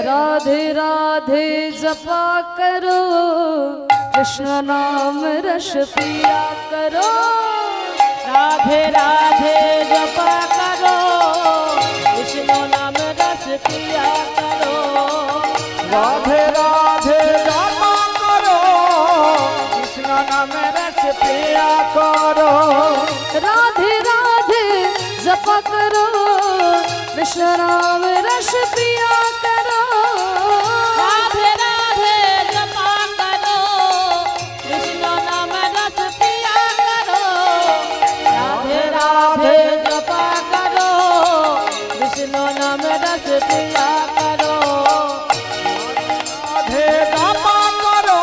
राधे राधे जपा करो, कृष्ण नाम रस पिया करो। राधे राधे जपा करो, विष्णु नाम रस पिया करो। राधे राधे जपा करो, कृष्ण नाम रस पिया करो। राधे राधे जपा करो, कृष्ण नाम रस पिया करो। राधे राधे जपा करो, विष्णु नाम रस पिया करो। राधे राधे जपा करो, विष्णु नाम रस पिया करो। राधे जपा करो,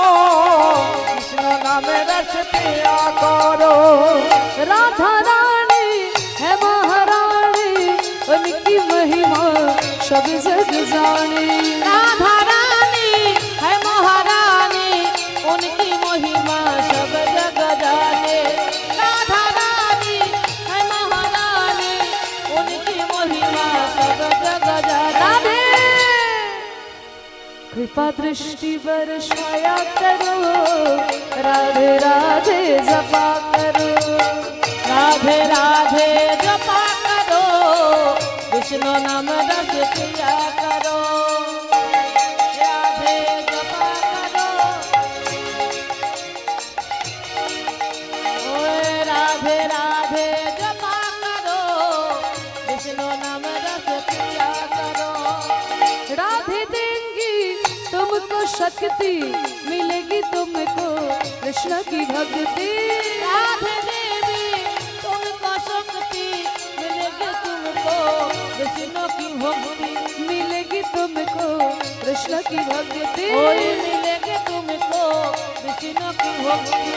कृष्ण नाम रस पिया करो। राधा रानी है महारानी, उनकी महिमा सब जग जाने। राधा रानी है महारानी, उनकी महिमा सब जग जाने। राधा रानी है महारानी, उनकी महिमा सब जग जाने। राधे कृपा दृष्टि बरसाया करो, राधे राधे जपा करो। राधे राधे जपा करो, विष्णु नाम रस पिया करो। राधे जपा करो, ओए राधे राधे जपा करो, विष्णु नाम रस पिया करो। राधे देंगी तुमको शक्ति, मिलेगी तुमको कृष्ण की भक्ति। राधे देवी तुमको शक्ति, मिलेगी तुमको विष्णु की भक्ति। मिलेगी तुमको कृष्ण की भक्ति। ओए मिलेगी तुमको विष्णु की भक्ति।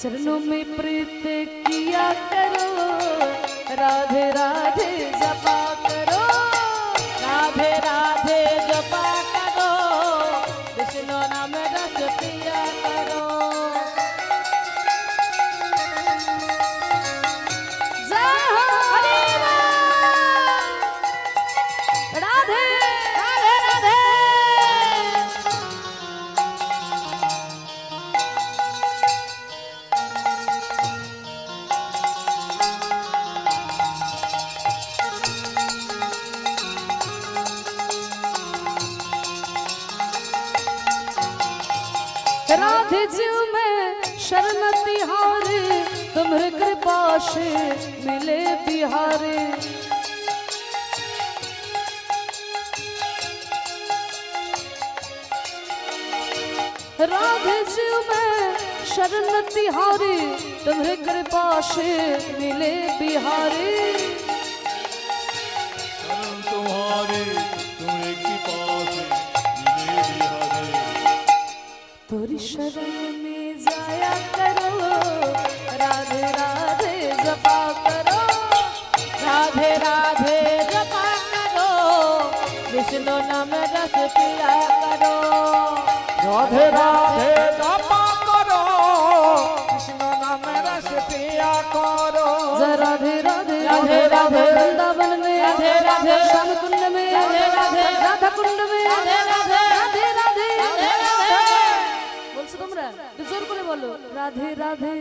चरणों में प्रीत किया करो, राधे राधे जपा करो। राधे राधे जपा करो, विष्णु नाम रस पिया करो। जय हो हरे राम। राधे राधे राधे राधे जीव में शरण तिहारे, तुम्हारे कृपा से मिले बिहारे। राधे जीव में शरण तिहारे, तुम्हारे कृपा से मिले बिहारे। शरण तुम्हारी, तुम्हारी कृपा से मिले बिहारे। तोरी शरण में जाया करो, राधे राधे जपा करो। राधे राधे जपा करो, विष्णु नाम रस पिया करो। राधे राधे जपा करो, कृष्ण नाम रस पिया करो। जय राधे राधे राधे राधे वृंदावन में, राधे राधे श्याम कुंड में, राधे राधे राधा कुंड में, राधे राधे राधे राधे राधे राधे। বলছো তোমরা জোর করে বলো রাধে রাধে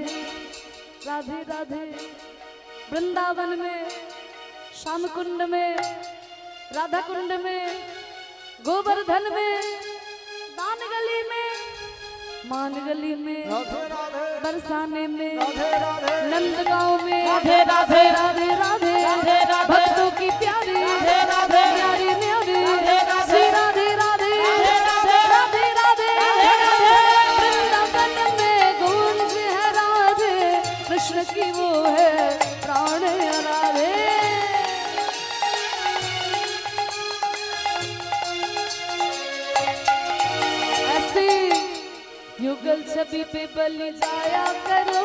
राधे राधे। वृंदावन में, श्याम कुंड में, राधा कुंड में, गोवर्धन में, दान गली में, मान गली में, राधे राधे बरसाने में, राधे राधे नंदगांव में, राधे राधे राधे राधे राधे राधे भक्तों की प्यारी राधे राधे प्यारी न्यारी राधे राधे श्री राधे राधे राधे राधे राधे राधे वृंदावन में गूंज है राधे, कृष्ण की वो है प्राण राधे। ऐसी युगल छवि पे बलि जाया करो,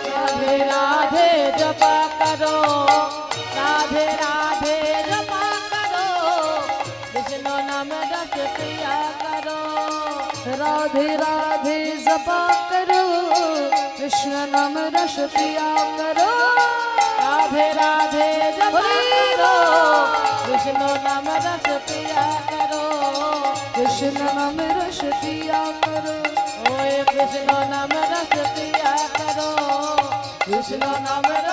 राधे राधे जपा करो। राधे राधे जपा करो, विष्णु नाम रस पिया करो। राधे राधे जपा करो, कृष्ण नाम रस पिया करो। राधे राधे जपा करो, विष्णु नाम रस पिया कृष्ण नाम रस पिया करो ओए कृष्ण नाम रस पिया करो कृष्ण नाम रस